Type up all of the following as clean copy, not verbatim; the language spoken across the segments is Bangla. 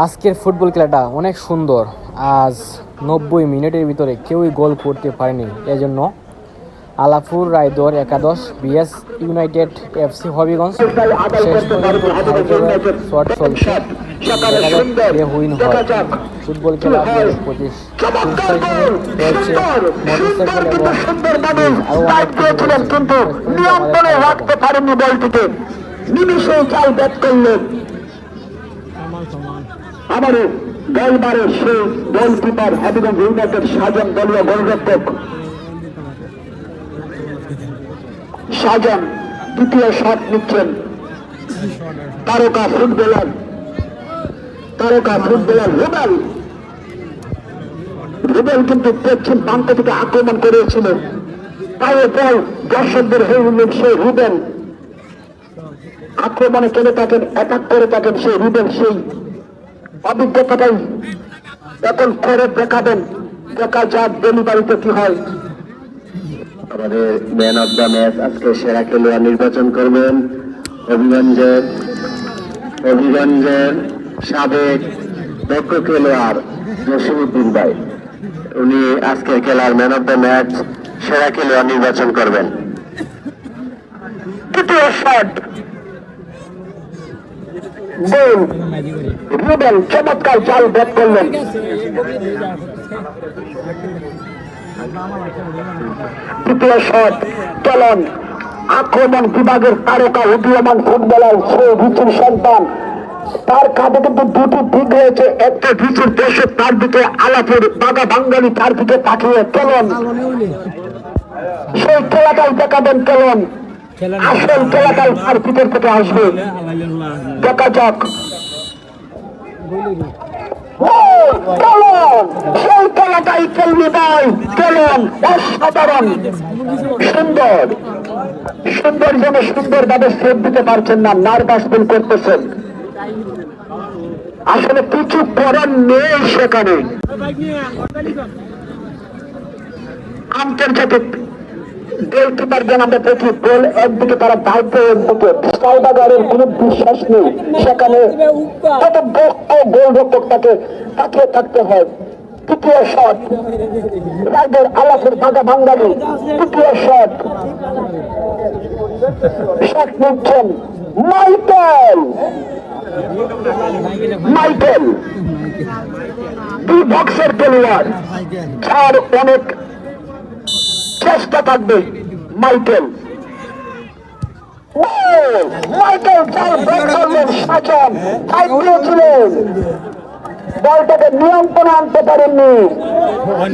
আজকের ফুটবল খেলাটা অনেক সুন্দর। আজ 90 মিনিটের ভিতরে কেউই গোল করতে পারেনি। এজন্য আলাপুর রায়দর একাদশ বিএস ইউনাইটেড এফসি হবিগঞ্জ শেষ পর্যন্ত টাইব্রেকারের শট চলছে। দেখা যাক কে হুইন হয়। ফুটবল খেলা 2025 রয়েছে মোটরসাইকেল এবং আরো অনেক কিছু রয়েছে। কিন্তু নিয়ন্ত্রণে রাখতে পারেননি বলটিকে, নিমিষে চাল ব্যাট করলেন। আমারও গোলবারের সেই গোলকিপার হবিগঞ্জ ইউনাইটেড সাজন, দলীয় গোলরক্ষক সাজন দ্বিতীয় শট নিচ্ছেন। তারকা ফুটবলার রুবেল কিন্তু পশ্চিম প্রান্ত থেকে আক্রমণ করেছিল। পায়ে বল দর্শকদের হয়ে উঠলেন সেই রুবেল। আক্রমণে চলে থাকেন, অ্যাটাক করে থাকেন সেই রুবেল। সেই অভিজ্ঞতাটাই এখন করে দেখাবেন। দেখা যাক ডেলিভারিতে কি হয়। আমাদের ম্যান অব দ্য ম্যাচ আজকে সেরা খেলোয়াড় নির্বাচন করবেন হবিগঞ্জের সাবেক দক্ষ খেলোয়াড় জসিমউদ্দিন ভাই। উনি আজকের খেলার ম্যান অব দ্য ম্যাচ সেরা খেলোয়াড় নির্বাচন করবেন। তৃতীয় শট গোল। রুবেল চমৎকার জাল ব্যাট করলেন। তৃতীয় শট চলন আক্রমণ বিভাগের তারকা উদীয়মান ফুটবলার সেই ভিচুর সন্তান। তার কাঁধে কিন্তু দুটি দিক রয়েছে। একটা ভিচুর দেশে, তার দিকে আলাপুর বাগা বাঙালি, তার দিকে তাকিয়ে চলন সেই খেলাটাই দেখাবেন। চলন আসল খেলাটাই তার ভিতর থেকে আসবে। দেখা যাক সেই খেলাটাই খেলবি ভাই। চলন অসাধারণ সুন্দর যেন সুন্দরভাবে সেভ দিতে পারছেন না, নার্ভাস ফিল করতেছেন। আসলে কিছু করার নেই সেখানে। আন্তর্জাতিক গোলকিপার যেন আমরা দেখি, গোল একদিকে তারা দায়িত্ব, একদিকে স্ট্রাইকারের কোনো বিশ্বাস নেই। সেখানে কত দক্ষ গোলরক্ষক তাকে তাকিয়ে থাকতে হয়। তৃতীয় শট রায়দের আলাপুর বাগা বাঙালি। তৃতীয় শট নিচ্ছেন মাইকেল দুই বক্সের খেলোয়াড়, যার অনেক চেষ্টা থাকবে। মাইকেল চার ব্যাট করলেন। সাজন দিয়েছিলেন, বলটাকে নিয়ন্ত্রণে আনতে পারেননি।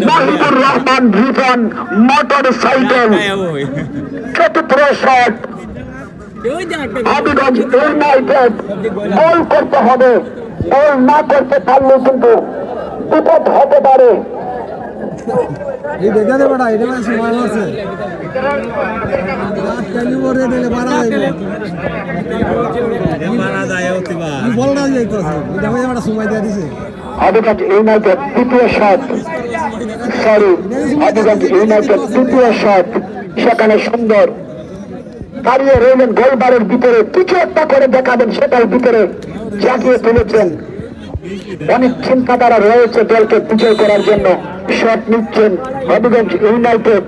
মাহিবুর রহমান ভিজন মোটর সাইকেল। চতুর্থ শট হবিগঞ্জ ইউনাইটেড গোল করতে হবে। গোল না করতে পারলে কিন্তু বিপদ হতে পারে। হবিগঞ্জ ইউনাইটেড তৃতীয় শট, হবিগঞ্জ ইউনাইটেড তৃতীয় শট। সেখানে সুন্দর দাঁড়িয়ে রইলেন গোলবারের ভিতরে, কিছু একটা করে দেখাবেন সেটার ভিতরে জাগিয়ে তুলেছেন। অনেক চিন্তাধারা রয়েছে দলকে বিজয় করার জন্য। শট নিচ্ছেন হবিগঞ্জ ইউনাইটেড।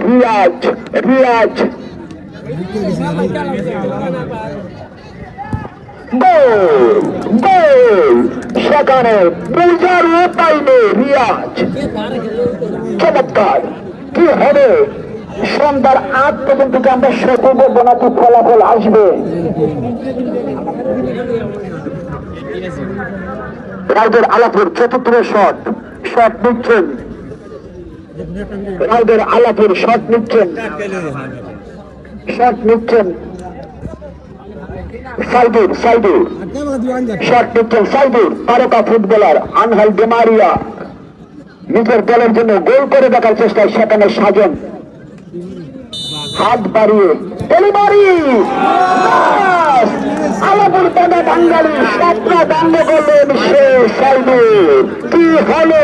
রিয়াজ গোল। সেখানে বুঝার উপায় নেই। রিয়াজ চমৎকার। কি হবে সন্ধ্যার আগ পর্যন্ত আমরা সঠিক বনাতি ফলাফল আসবে। রায়দের আলাপুর চতুর্থ শট নিচ্ছেন। রায়দের আলাপুর শট নিচ্ছেন সাইদুর শট নিচ্ছেন। সাইদুর তারকা ফুটবলার আনহাল ডেমারিয়া নিজের দলের জন্য গোল করে দেখার চেষ্টায়। সেখানে সাজন হাত বাড়িয়ে ডেলিভারি। আলাপুর বাগা বাঙালি স্বপ্ন বন্ধ করলেন সে সাইদুর। কি হলো?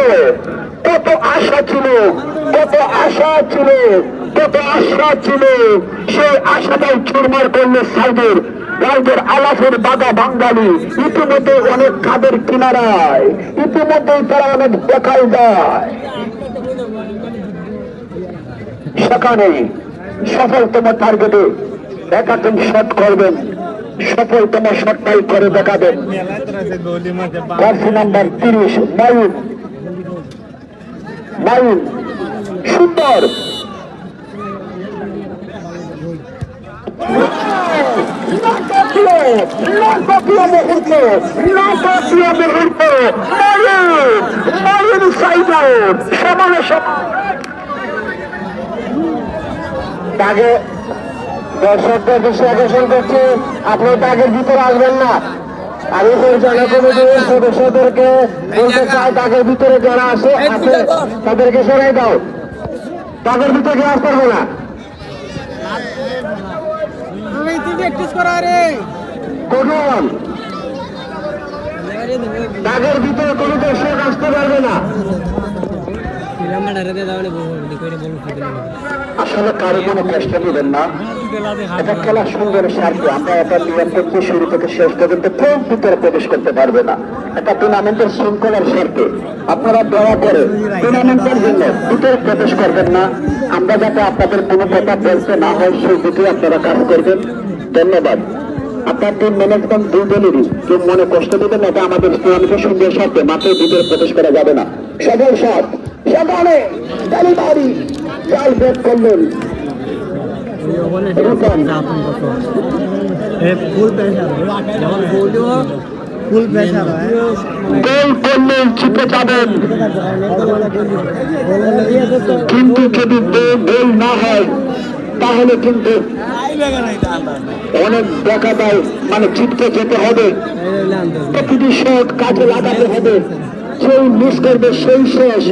কত আশা ছিল সেই আশাটাই চুরমার করলেন সাইদুর। রাইডার আলাফের বাগা বাঙালি ইতিমধ্যে অনেক খাদের কিনারায়, ইতিমধ্যেই তারা অনেক দেখাই দেয়। সেখানে সফলতম টার্গেটে একাধিক শট করবেন, সফলতম শটটাই করে দেখাবেন। জার্সি নাম্বার 30 মায়ুন, মায়ুন সুন্দর তাকে দর্শকদের দৃষ্টি আকর্ষণ করছে, আপনি তাগের ভিতরে আসবেন না। আমি পরিচালনা কমিটির সদস্যদেরকে বলতে চাই, তাগের ভিতরে যারা আছে তাদেরকে সরাই দাও, তাদের ভিতরে কেউ আসতে পারবো না। কখন তাগের ভিতরে কোনো দর্শক আসতে পারবে না। আসলে কারো কোনো কষ্ট দিবেন না, এটা খেলা সুন্দর স্বার্থে আমরা এটা নিয়ম করতে শুরু থেকে শেষ পর্যন্ত কেউ ভিতরে প্রবেশ করতে পারবে না। এটা টুর্নামেন্টের শৃঙ্খলার স্বার্থে আপনারা দয়া করে টুর্নামেন্টের জন্য ভিতরে প্রবেশ করবেন না। আমরা যাতে আপনাদের কোনো কথা বলতে না হয় সেই দিকে আপনারা কাজ করবেন। ধন্যবাদ। আপনার টিম ম্যানেজমেন্ট দুই দলেরই কেউ মনে কষ্ট দেবেন, এটা আমাদের টুর্নামেন্টের সুন্দর স্বার্থে মাত্র ভিতরে প্রবেশ করা যাবে না। সফল শট সেখানে ডেলিভারি চাল ব্রেক করলেন গোল করলেন, চিপে যাবেন, কিন্তু যদি গোল না হয় তাহলে কিন্তু অনেক দেখা দেয়, মানে জিততে যেতে হবে, প্রতিটি শট কাজে লাগাতে হবে। সেই মিস করবে সেই শেষ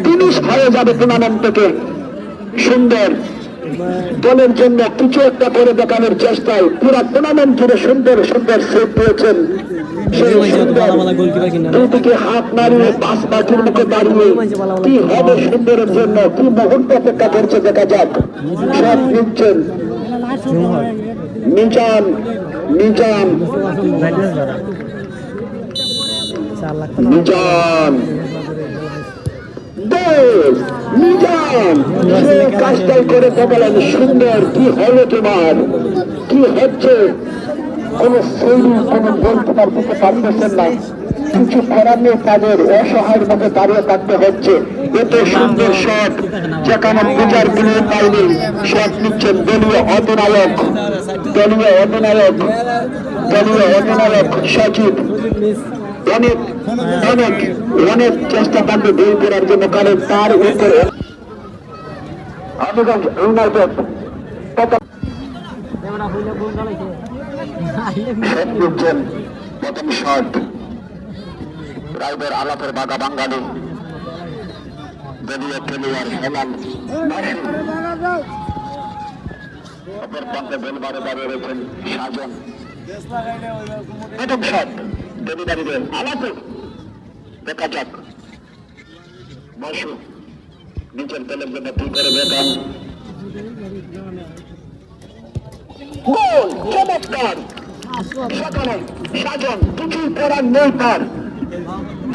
ফিনিশ হয়ে যাবে টুর্নামেন্ট থেকে। সুন্দর দলের জন্য কিছু একটা করে দেখানোর চেষ্টায় পুরো টুর্নামেন্ট জুড়ে সুন্দর সুন্দর সেভ পেয়েছেন। সেই সুন্দর দুদিকে হাত নাড়িয়ে পাঁচ পাখির মুখে দাঁড়িয়ে কি হবে সুন্দরের জন্য, কি মুহূর্ত অপেক্ষা করছে দেখা যাক। সব নিচ্ছেন নিজাম, নিজাম, নিজাম, নিজাম সে কাজটাই করে দেখালেন। সুন্দর কি হলো তোমার, কি হচ্ছে, কোন শৈলী কোন বল তোমার দিতে পারতেছেন না, কিছু করার নেই, তাদের অসহায়ের মধ্যে দাঁড়িয়ে থাকতে হচ্ছে। এত সুন্দর শট যেখানে পূজার কিনে পাইনি, শট নিচ্ছেন দলীয় অধিনায়ক, দলীয় অধিনায়ক, দলীয় অধিনায়ক সচিব। অনেক অনেক অনেক চেষ্টা থাকবে গোল করার জন্য, কারণ তার উপরে আবেগঞ্জ ইউনাইটেড প্রথম শট রাইডার আলাপের বাগা বাঙালি দলীয় খেলোয়াড় হেলাল অপর প্রান্তে গোলবারে দাঁড়িয়ে রয়েছেন সাজন। প্রথম শট ডেলিভারিতে আলাপের, দেখা যাক বসু নিচের তেলের জন্য কি করে বেতন। গোল চমৎকার, সেখানে সাজন কিছুই করার নেই, তার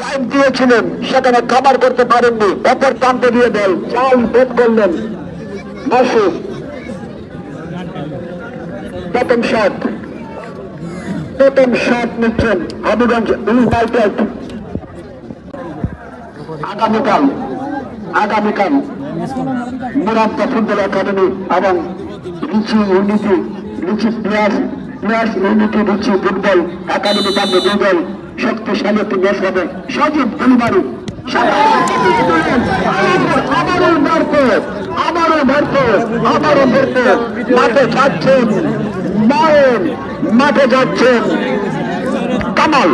টাইম দিয়েছিলেন সেখানে কভার করতে পারেননি, অপর প্রান্তে দিয়ে দেয় চাল বেদ করলেন বসু। প্রথম শট, প্রথম শট নিচ্ছেন হবিগঞ্জ ইউনাইটেড। আগামীকাল আগামীকাল মুরাদা ফুটবল একাডেমি এবং Richi unity, Richi players unity Richi football academy থাকবে দুই দল, শক্তিশালী একটি ম্যাচ হবে। সজীব ডেলিভারি আবারও মারতে, আবারও মারতে, আবারও মারতে মাঠে যাচ্ছেন মায়ের, মাঠে যাচ্ছেন কামাল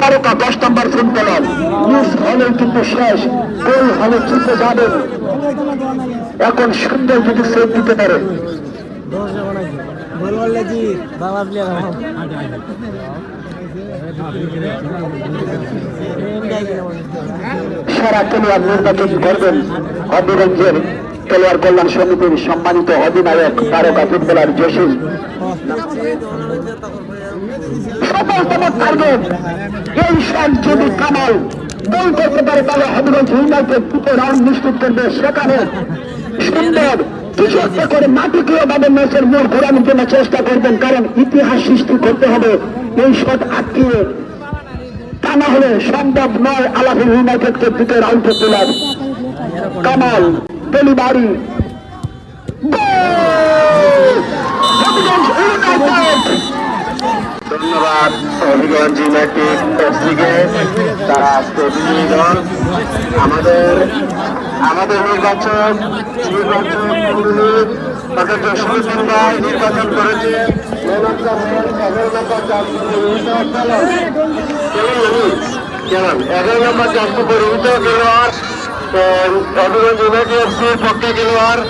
তারকা 10 নম্বর ফুটবলার। মিস হলেও কিন্তু শেষ, গোল হলে জিতে যাবেন। এখন সুন্দর যদি সেভ দিতে পারে সারা খেলোয়াড় নির্বাচন করবেন হবিগঞ্জের খেলোয়াড় কল্যাণ সমিতির সম্মানিত অধিনায়ক তারকা ফুটবলার জসিম। সফলতম টার্গেট এই শট যদি কামাল গোল করতে পারে তাহলে হবিগঞ্জ ইউনাইটেড তৃতীয় রাউন্ড নিশ্চিত করবে। সেখানে সুন্দর কিছু একটা করে নাটকীয়ভাবে ম্যাচের মোড় ঘোরানোর জন্য চেষ্টা করবেন, কারণ ইতিহাস সৃষ্টি করতে হবে। এই শট আটকিয়ে তা না হলে সম্ভব নয় আলাফুল ইউনাইটেডকে তৃতীয় রাউন্ডে তোলার। কামাল ডেলিভারি ধন্যবাদ হবিগঞ্জ ইউনাইটেড এফসিকে, তারা আজকে বিজয়ী দল। আমাদের নির্বাচন তাদের জসীমউদ্দিন ভাই নির্বাচন করেছে কেমন 11 নম্বর জাতীয় পরিহিত খেলোয়াড় হবিগঞ্জ ইউনাইটেড এফসির পক্ষে খেলোয়াড়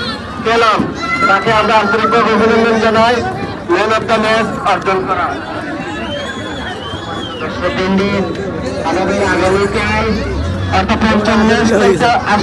পেলাম, তাকে আমরা আন্তরিকভাবে অভিনন্দন জানাই ম্যান অফ দ্য ম্যাচ অর্জন করা। দর্শকবৃন্দ, আমাদের আগামীকাল অর্থাৎ ৫৫